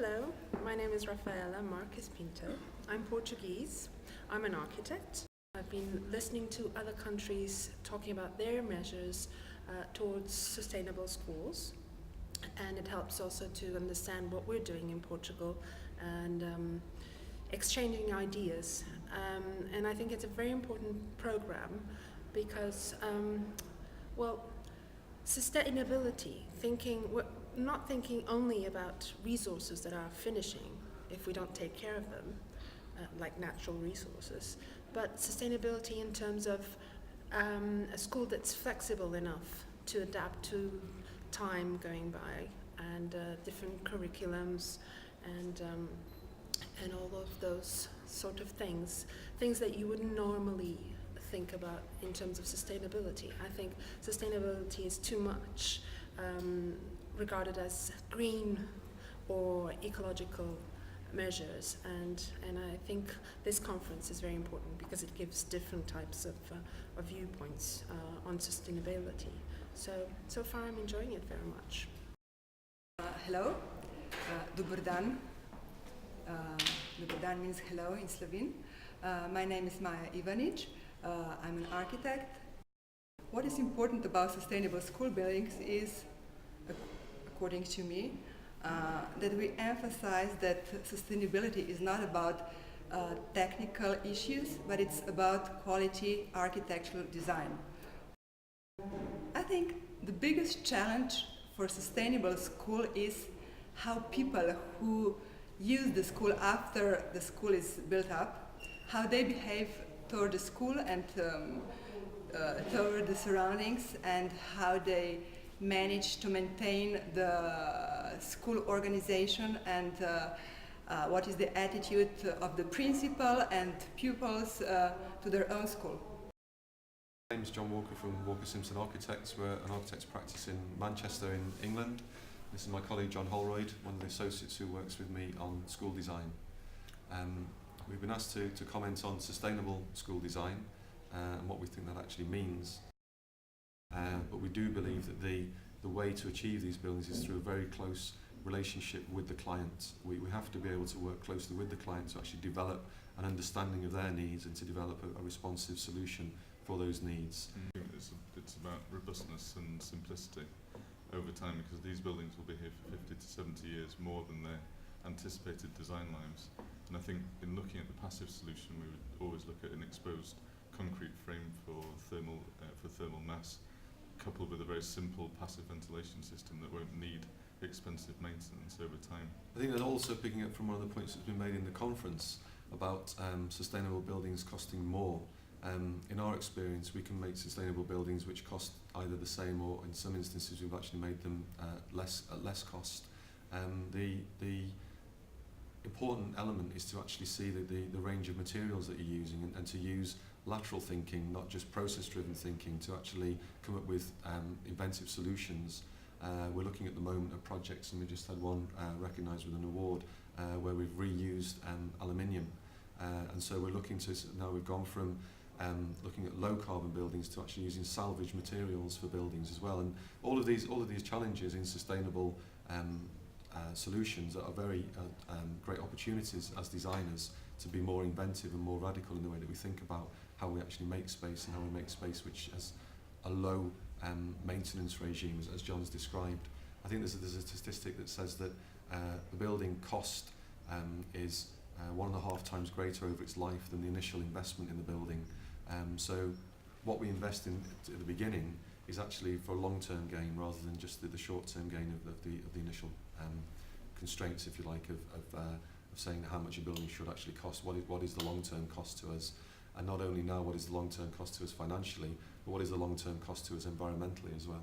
Hello, my name is Rafaela Marques Piñto. I'm Portuguese. I'm an architect. I've been listening to other countries talking about their measures towards sustainable schools, and it helps also to understand what we're doing in Portugal and exchanging ideas. And I think it's a very important program because, sustainability, not thinking only about resources that are finishing if we don't take care of them, like natural resources, but sustainability in terms of a school that's flexible enough to adapt to time going by and different curriculums and all of those sort of things that you wouldn't normally think about in terms of sustainability. I think sustainability is too much regarded as green or ecological measures, and I think this conference is very important because it gives different types of viewpoints on sustainability. So far I'm enjoying it very much. Hello, dober dan. Dober dan means hello in Slovene. My name is Maja Ivanic. I'm an architect. What is important about sustainable school buildings is, according to me, that we emphasize that sustainability is not about technical issues, but it's about quality architectural design. I think the biggest challenge for sustainable school is how people who use the school after the school is built up, how they behave toward the school and toward the surroundings, and how they manage to maintain the school organization, and what is the attitude of the principal and pupils to their own school. My name is John Walker from Walker Simpson Architects. We're an architect's practice in Manchester in England. This is my colleague John Holyroyd, one of the associates who works with me on school design. We've been asked to comment on sustainable school design and what we think that actually means. But we do believe that the way to achieve these buildings is through a very close relationship with the client. We have to be able to work closely with the client to actually develop an understanding of their needs and to develop a responsive solution for those needs. It's about robustness and simplicity over time, because these buildings will be here for 50 to 70 years more than their anticipated design lives. And I think in looking at the passive solution, we would always look at an exposed concrete frame for thermal mass, coupled with a very simple passive ventilation system that won't need expensive maintenance over time. I think that also, picking up from one of the points that's been made in the conference about sustainable buildings costing more. In our experience, we can make sustainable buildings which cost either the same, or in some instances we've actually made them less cost. The important element is to actually see the range of materials that you're using, and to use lateral thinking, not just process-driven thinking, to actually come up with inventive solutions. We're looking at the moment at projects, and we just had one recognised with an award where we've reused aluminium. And so we're looking to, now we've gone from looking at low carbon buildings to actually using salvage materials for buildings as well. And all of these challenges in sustainable solutions are very great opportunities as designers to be more inventive and more radical in the way that we think about how we actually make space, and how we make space which has a low maintenance regime, as John's described. I think there's a statistic that says that the building cost is 1.5 times greater over its life than the initial investment in the building. So what we invest in at the beginning is actually for long-term gain, rather than just the short-term gain of the initial constraints, if you like, of saying how much a building should actually cost. What is the long-term cost to us? And not only now, what is the long-term cost to us financially, but what is the long-term cost to us environmentally as well?